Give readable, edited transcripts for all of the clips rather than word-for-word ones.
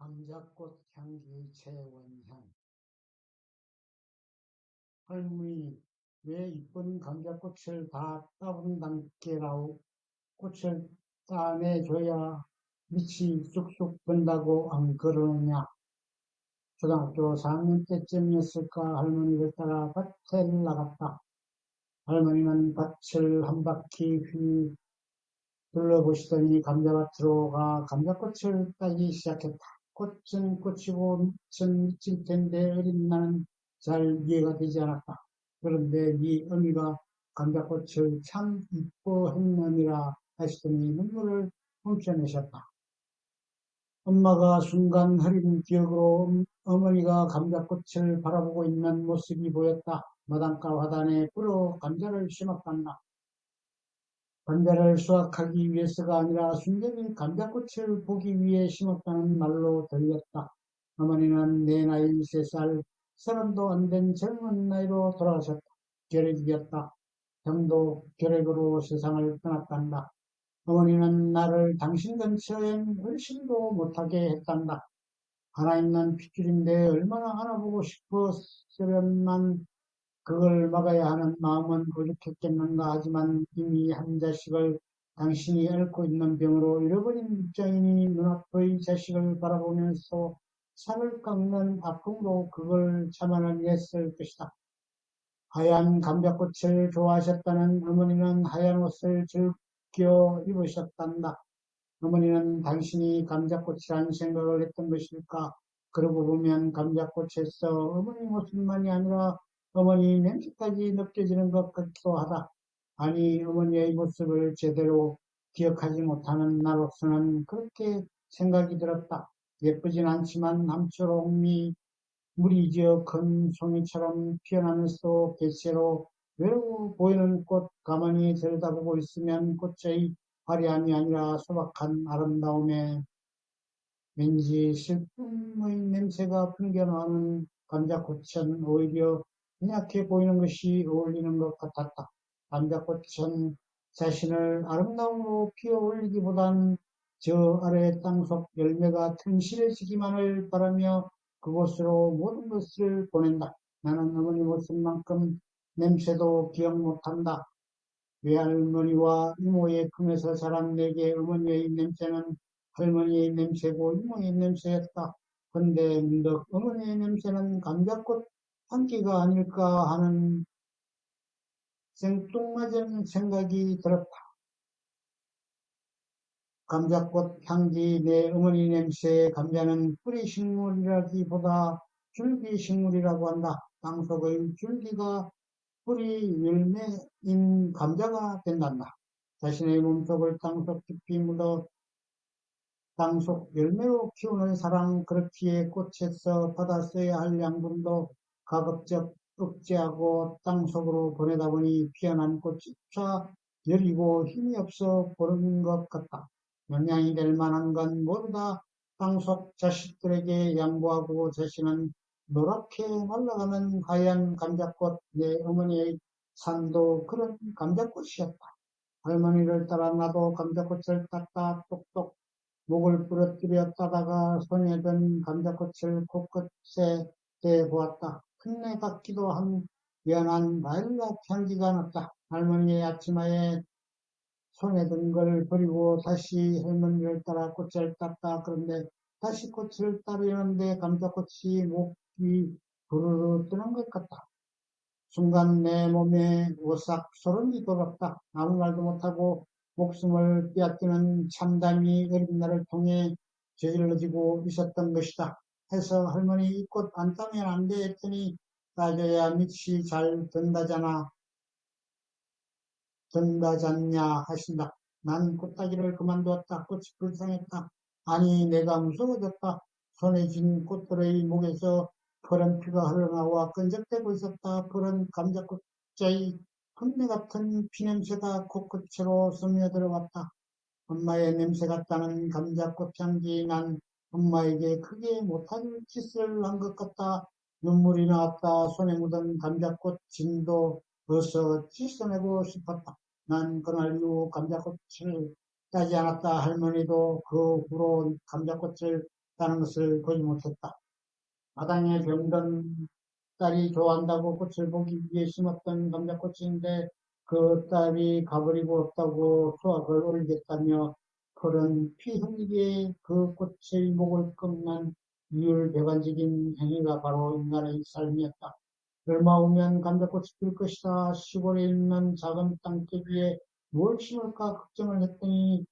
감자꽃 향기 채원향. 할머니, 왜 이쁜 감자꽃을 다 따분 단께라오? 꽃을 따내줘야 밑이 쑥쑥 번다고 안 그러냐? 초등학교 4학년 때쯤이었을까 할머니를 따라 밭에 나갔다. 할머니는 밭을 한 바퀴 휘 둘러보시더니 감자밭으로 가 감자꽃을 따기 시작했다. 꽃은 꽃이고 밑은 밑일 텐데 어린 나는 잘 이해가 되지 않았다. 그런데 네 어미가 감자꽃을 참 이뻐했느니라 하시더니 눈물을 훔쳐내셨다. 엄마가 순간 흐린 기억으로 어머니가 감자꽃을 바라보고 있는 모습이 보였다. 마당가 화단에 뿌려 감자를 심었단다. 감자를 수확하기 위해서가 아니라 순전히 감자꽃을 보기 위해 심었다는 말로 들렸다. 어머니는 내 나이 3살, 30도 안 된 젊은 나이로 돌아가셨다. 결핵이었다. 형도 결핵으로 세상을 떠났단다. 어머니는 나를 당신 근처엔 얼씬도 못하게 했단다. 하나 있는 핏줄인데 얼마나 안아보고 싶었으련만 그걸 막아야 하는 마음은 오죽했겠는가. 하지만 이미 한 자식을 당신이 앓고 있는 병으로 잃어버린 입장이니 눈앞의 자식을 바라보면서 살을 깎는 아픔으로 그걸 참아냈을 것이다. 하얀 감자꽃을 좋아하셨다는 어머니는 하얀 옷을 즐겨 입으셨단다. 어머니는 당신이 감자꽃이란 생각을 했던 것일까? 그러고 보면 감자꽃에서 어머니 모습만이 아니라 어머니 냄새까지 느껴지는 것 같기도 하다. 아니, 어머니의 모습을 제대로 기억하지 못하는 나로서는 그렇게 생각이 들었다. 예쁘진 않지만 남초록 물이 지어 큰 송이처럼 피어나면서 개체로 외로워 보이는 꽃 가만히 들여다보고 있으면 꽃의 화려함이 아니라 소박한 아름다움에 왠지 슬픔의 냄새가 풍겨나는 감자꽃은 오히려 연약해 보이는 것이 어울리는 것 같았다. 감자꽃은 자신을 아름다움으로 피어 올리기보단 저 아래 땅속 열매가 튼실해지기만을 바라며 그곳으로 모든 것을 보낸다. 나는 어머니 모습만큼 냄새도 기억 못한다. 외할머니와 이모의 품에서 자란 내게 어머니의 냄새는 할머니의 냄새고 이모의 냄새였다. 그런데 문득 어머니의 냄새는 감자꽃 향기가 아닐까 하는 생뚱맞은 생각이 들었다. 감자꽃 향기 내 어머니 냄새 감자는 뿌리 식물이라기보다 줄기 식물이라고 한다. 땅속의 줄기가 뿌리 열매인 감자가 된단다. 자신의 몸속을 땅속 깊이 묻어 땅속 열매로 키우는 사랑, 그렇기에 꽃에서 받아 써야 할 양분도 가급적 억제하고 땅속으로 보내다 보니 피어난 꽃이 차 여리고 힘이 없어 보는 것 같다. 영양이 될 만한 건 모두 다 땅속 자식들에게 양보하고 자신은 노랗게 말라가는 하얀 감자꽃. 내 어머니의 산도 그런 감자꽃이었다. 할머니를 따라 나도 감자꽃을 땄다. 똑똑 목을 부러뜨려 따다가 손에 든 감자꽃을 코끝에 대보았다. 큰애 같기도 한 연한 라일락 향기가 났다. 할머니의 앞치마에 손에 든 걸 버리고 다시 할머니를 따라 꽃을 땄다. 그런데 다시 꽃을 따르려는데 감자꽃이 목이 부르르 뜨는 것 같다. 순간 내 몸에 오싹 소름이 돋았다. 아무 말도 못하고 목숨을 빼앗기는 참담이 어린 나를 통해 저질러지고 있었던 것이다. 해서 할머니 이 꽃 안 따면 안 돼 했더니 따져야 밑이 잘 든다잖냐 하신다. 난 꽃따기를 그만두었다. 꽃이 불쌍했다. 아니 내가 무서워졌다. 손에 쥔 꽃들의 목에서 푸른 피가 흘러나와 끈적대고 있었다. 푸른 감자꽃의 hun내 같은 피냄새가 코끝으로 스며들어왔다. 엄마의 냄새 같다는 감자꽃 향기. 난 엄마에게 크게 못할 짓을 한 것 같다. 눈물이 나왔다. 손에 묻은 감자꽃 진도 어서 씻어내고 싶었다. 난 그날 이후 감자꽃을 따지 않았다. 할머니도 그 후로 감자꽃을 다는 것을 보지 못했다. 마당에 병든 딸이 좋아한다고 꽃을 보기 위해 심었던 감자꽃인데 그 딸이 가버리고 없다고 수확을 올리겠다며 그런 피흘리게 그 꽃의 목을 끊는 이율배반적인 행위가 바로 인간의 삶이었다. 얼마 후면 감자꽃이 필 것이다. 시골에 있는 작은 땅대기에 뭘 심을까 걱정을 했더니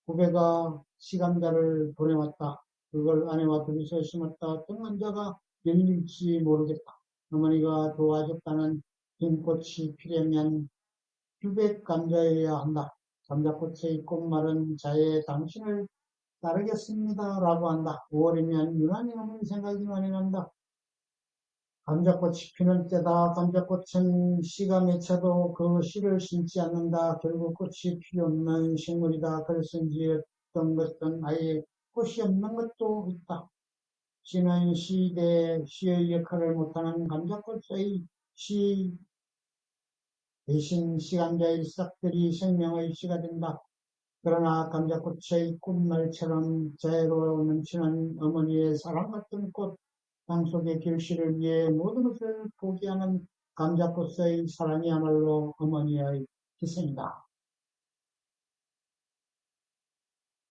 후배가 시감자를 보내왔다. 그걸 아내와 둘이서 심었다. 어떤 남자가 열릴지 모르겠다. 어머니가 도와줬다는 빈 꽃이 피려면 휴백 감자여야 한다. 감자꽃의 꽃말은 자에 당신을 따르겠습니다. 라고 한다. 5월이면 유난히 어머니 생각이 많이 난다. 감자꽃이 피는 때다. 감자꽃은 씨가 맺혀도 그 씨를 심지 않는다. 결국 꽃이 필요 없는 식물이다. 그래서인지 어떤 것은 아예 꽃이 없는 것도 있다. 씨는 시대 씨의 역할을 못하는 감자꽃의 씨 대신 시간자의 싹들이 생명의 씨가 된다. 그러나 감자꽃의 꽃말처럼 자애로 넘치는 어머니의 사랑 같은 꽃, 땅속의 결실을 위해 모든 것을 포기하는 감자꽃의 사랑이야말로 어머니의 희생이다.